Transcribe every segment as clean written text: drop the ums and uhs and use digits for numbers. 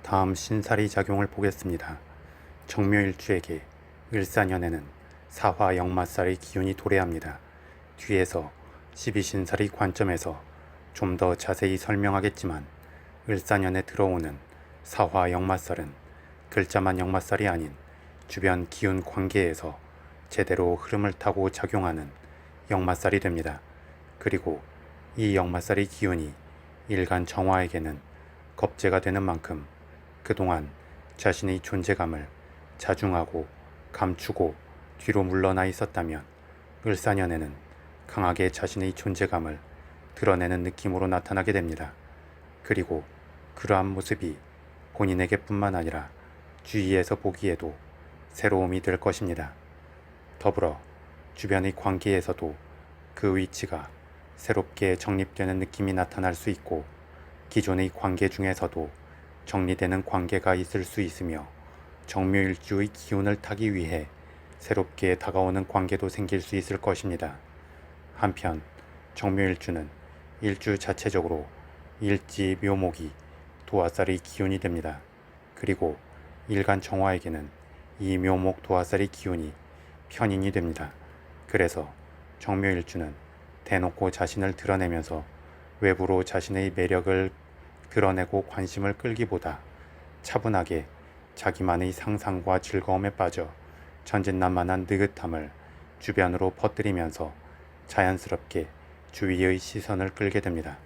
다음 신살이 작용을 보겠습니다. 정묘일주에게 을사년에는 사화 역마살의 기운이 도래합니다. 뒤에서 12신살의 관점에서 좀 더 자세히 설명하겠지만 을사년에 들어오는 사화 역마살은 글자만 역마살이 아닌 주변 기운 관계에서 제대로 흐름을 타고 작용하는 역마살이 됩니다. 그리고 이 역마살의 기운이 일간 정화에게는 겁재가 되는 만큼 그동안 자신의 존재감을 자중하고 감추고 뒤로 물러나 있었다면 을사년에는 강하게 자신의 존재감을 드러내는 느낌으로 나타나게 됩니다. 그리고 그러한 모습이 본인에게 뿐만 아니라 주위에서 보기에도 새로움이 될 것입니다. 더불어 주변의 관계에서도 그 위치가 새롭게 정립되는 느낌이 나타날 수 있고 기존의 관계 중에서도 정리되는 관계가 있을 수 있으며 정묘일주의 기운을 타기 위해 새롭게 다가오는 관계도 생길 수 있을 것입니다. 한편 정묘일주는 일주 자체적으로 일지 묘목이 도화살의 기운이 됩니다. 그리고 일간 정화에게는 이 묘목 도화살의 기운이 편인이 됩니다. 그래서 정묘일주는 대놓고 자신을 드러내면서 외부로 자신의 매력을 드러내고 관심을 끌기보다 차분하게 자기만의 상상과 즐거움에 빠져 천진난만한 느긋함을 주변으로 퍼뜨리면서 자연스럽게 주위의 시선을 끌게 됩니다.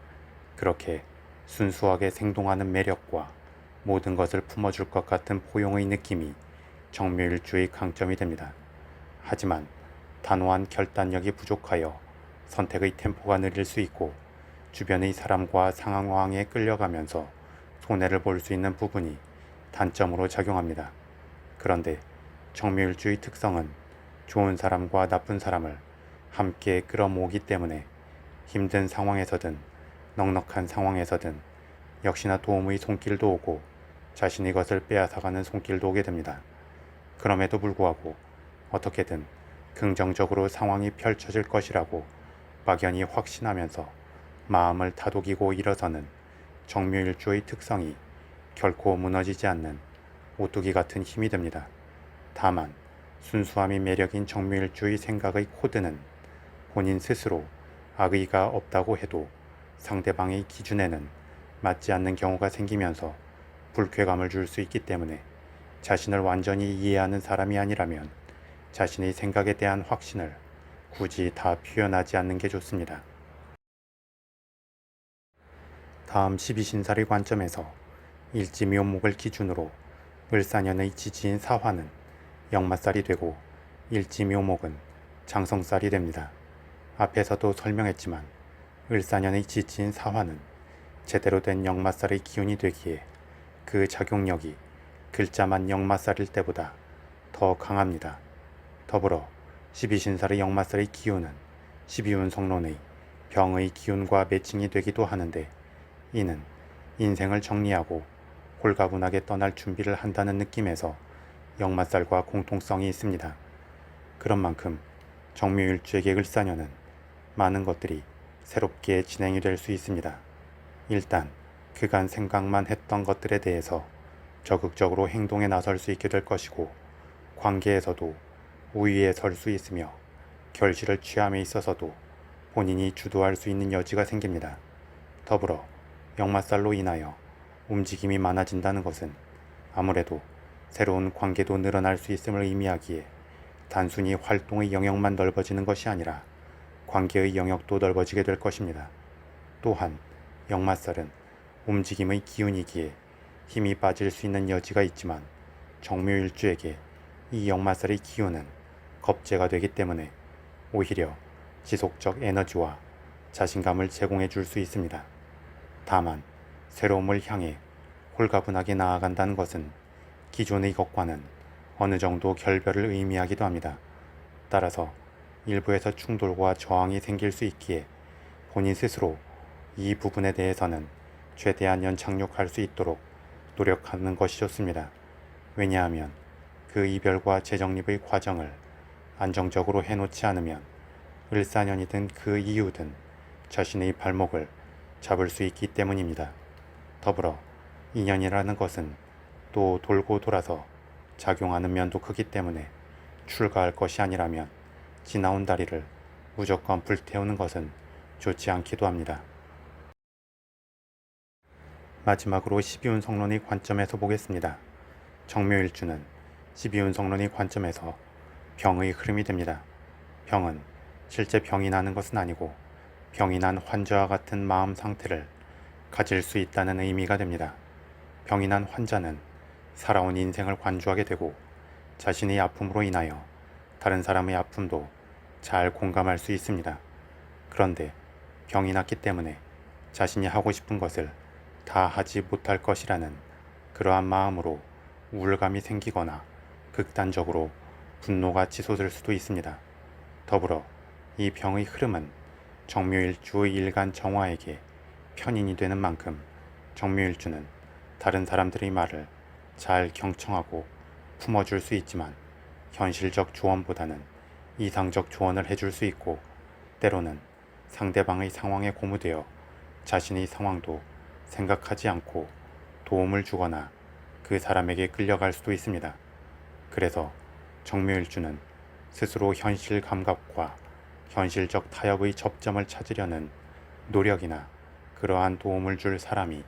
그렇게 순수하게 생동하는 매력과 모든 것을 품어줄 것 같은 포용의 느낌이 정묘일주의 강점이 됩니다. 하지만 단호한 결단력이 부족하여 선택의 템포가 느릴 수 있고 주변의 사람과 상황에 끌려가면서 손해를 볼 수 있는 부분이 단점으로 작용합니다. 그런데 정묘일주의 특성은 좋은 사람과 나쁜 사람을 함께 끌어모으기 때문에 힘든 상황에서든 넉넉한 상황에서든 역시나 도움의 손길도 오고 자신의 것을 빼앗아가는 손길도 오게 됩니다. 그럼에도 불구하고 어떻게든 긍정적으로 상황이 펼쳐질 것이라고 막연히 확신하면서 마음을 다독이고 일어서는 정묘일주의 특성이 결코 무너지지 않는 오뚜기 같은 힘이 됩니다. 다만 순수함이 매력인 정묘일주의 생각의 코드는 본인 스스로 악의가 없다고 해도 상대방의 기준에는 맞지 않는 경우가 생기면서 불쾌감을 줄 수 있기 때문에 자신을 완전히 이해하는 사람이 아니라면 자신의 생각에 대한 확신을 굳이 다 표현하지 않는 게 좋습니다. 다음 12신살의 관점에서 일지묘목을 기준으로 을사년의 지지인 사화는 역마살이 되고 일지묘목은 장성살이 됩니다. 앞에서도 설명했지만 을사년의 지지인 사화는 제대로 된 역마살의 기운이 되기에 그 작용력이 글자만 역마살일 때보다 더 강합니다. 더불어 12신살의 역마살의 기운은 12운성론의 병의 기운과 매칭이 되기도 하는데 이는 인생을 정리하고 홀가분하게 떠날 준비를 한다는 느낌에서 역마살과 공통성이 있습니다. 그런 만큼 정묘일주에게 을사년은 많은 것들이 새롭게 진행이 될 수 있습니다. 일단 그간 생각만 했던 것들에 대해서 적극적으로 행동에 나설 수 있게 될 것이고 관계에서도 우위에 설 수 있으며 결실을 취함에 있어서도 본인이 주도할 수 있는 여지가 생깁니다. 더불어 역마살로 인하여 움직임이 많아진다는 것은 아무래도 새로운 관계도 늘어날 수 있음을 의미하기에 단순히 활동의 영역만 넓어지는 것이 아니라 관계의 영역도 넓어지게 될 것입니다. 또한 역마살은 움직임의 기운이기에 힘이 빠질 수 있는 여지가 있지만 정묘일주에게 이 역마살의 기운은 겁재가 되기 때문에 오히려 지속적 에너지와 자신감을 제공해 줄 수 있습니다. 다만 새로움을 향해 홀가분하게 나아간다는 것은 기존의 것과는 어느 정도 결별을 의미하기도 합니다. 따라서 일부에서 충돌과 저항이 생길 수 있기에 본인 스스로 이 부분에 대해서는 최대한 연착륙할 수 있도록 노력하는 것이 좋습니다. 왜냐하면 그 이별과 재정립의 과정을 안정적으로 해놓지 않으면 을사년이든 그 이유든 자신의 발목을 잡을 수 있기 때문입니다. 더불어 인연이라는 것은 또 돌고 돌아서 작용하는 면도 크기 때문에 출가할 것이 아니라면 지나온 다리를 무조건 불태우는 것은 좋지 않기도 합니다. 마지막으로 12운성론의 관점에서 보겠습니다. 정묘일주는 12운성론의 관점에서 병의 흐름이 됩니다. 병은 실제 병이 나는 것은 아니고 병이 난 환자와 같은 마음 상태를 가질 수 있다는 의미가 됩니다. 병이 난 환자는 살아온 인생을 관조하게 되고 자신의 아픔으로 인하여 다른 사람의 아픔도 잘 공감할 수 있습니다. 그런데 병이 났기 때문에 자신이 하고 싶은 것을 다 하지 못할 것이라는 그러한 마음으로 우울감이 생기거나 극단적으로 분노가 치솟을 수도 있습니다. 더불어 이 병의 흐름은 정묘일주의 일간 정화에게 편인이 되는 만큼 정묘일주는 다른 사람들의 말을 잘 경청하고 품어줄 수 있지만 현실적 조언보다는 이상적 조언을 해줄 수 있고 때로는 상대방의 상황에 고무되어 자신의 상황도 생각하지 않고 도움을 주거나 그 사람에게 끌려갈 수도 있습니다. 그래서 정묘일주는 스스로 현실 감각과 현실적 타협의 접점을 찾으려는 노력이나 그러한 도움을 줄 사람이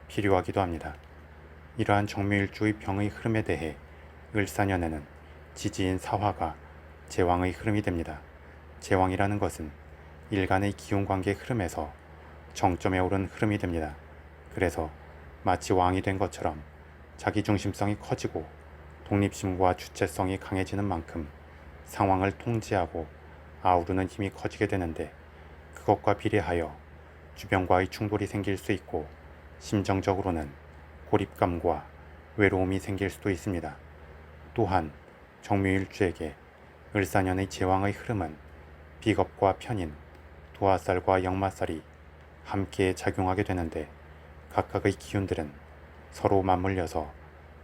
필요하기도 합니다. 이러한 정묘일주의 병의 흐름에 대해 을사년에는 지지인 사화가 제왕의 흐름이 됩니다. 제왕이라는 것은 일간의 기운관계 흐름에서 정점에 오른 흐름이 됩니다. 그래서 마치 왕이 된 것처럼 자기중심성이 커지고 독립심과 주체성이 강해지는 만큼 상황을 통제하고 아우르는 힘이 커지게 되는데 그것과 비례하여 주변과의 충돌이 생길 수 있고 심정적으로는 고립감과 외로움이 생길 수도 있습니다. 또한 정묘일주에게 을사년의 제왕의 흐름은 비겁과 편인, 도화살과 역마살이 함께 작용하게 되는데 각각의 기운들은 서로 맞물려서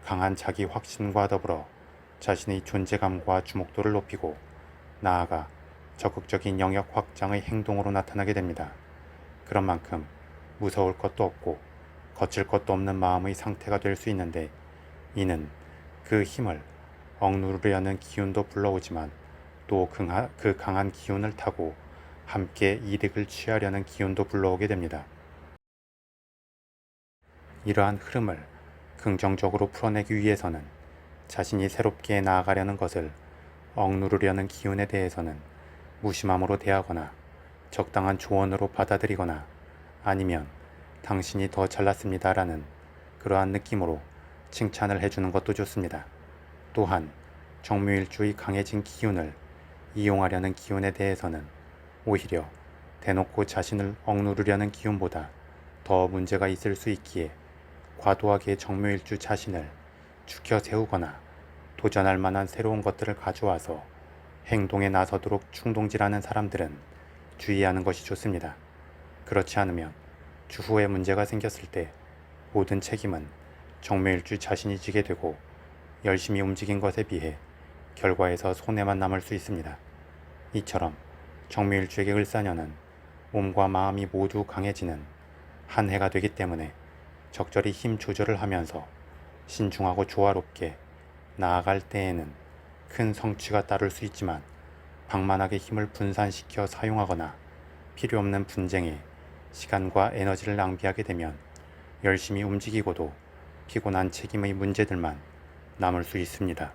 강한 자기 확신과 더불어 자신의 존재감과 주목도를 높이고 나아가 적극적인 영역 확장의 행동으로 나타나게 됩니다. 그런 만큼 무서울 것도 없고 거칠 것도 없는 마음의 상태가 될 수 있는데 이는 그 힘을 억누르려는 기운도 불러오지만 또 그 강한 기운을 타고 함께 이득을 취하려는 기운도 불러오게 됩니다. 이러한 흐름을 긍정적으로 풀어내기 위해서는 자신이 새롭게 나아가려는 것을 억누르려는 기운에 대해서는 무심함으로 대하거나 적당한 조언으로 받아들이거나 아니면 당신이 더 잘났습니다라는 그러한 느낌으로 칭찬을 해주는 것도 좋습니다. 또한 정묘일주의 강해진 기운을 이용하려는 기운에 대해서는 오히려 대놓고 자신을 억누르려는 기운보다 더 문제가 있을 수 있기에 과도하게 정묘일주 자신을 죽여 세우거나 도전할 만한 새로운 것들을 가져와서 행동에 나서도록 충동질하는 사람들은 주의하는 것이 좋습니다. 그렇지 않으면 추후에 문제가 생겼을 때 모든 책임은 정묘일주 자신이 지게 되고 열심히 움직인 것에 비해 결과에서 손해만 남을 수 있습니다. 이처럼 정묘일주에게 을사년은 몸과 마음이 모두 강해지는 한 해가 되기 때문에 적절히 힘 조절을 하면서 신중하고 조화롭게 나아갈 때에는 큰 성취가 따를 수 있지만 방만하게 힘을 분산시켜 사용하거나 필요 없는 분쟁에 시간과 에너지를 낭비하게 되면 열심히 움직이고도 피곤한 책임의 문제들만 남을 수 있습니다.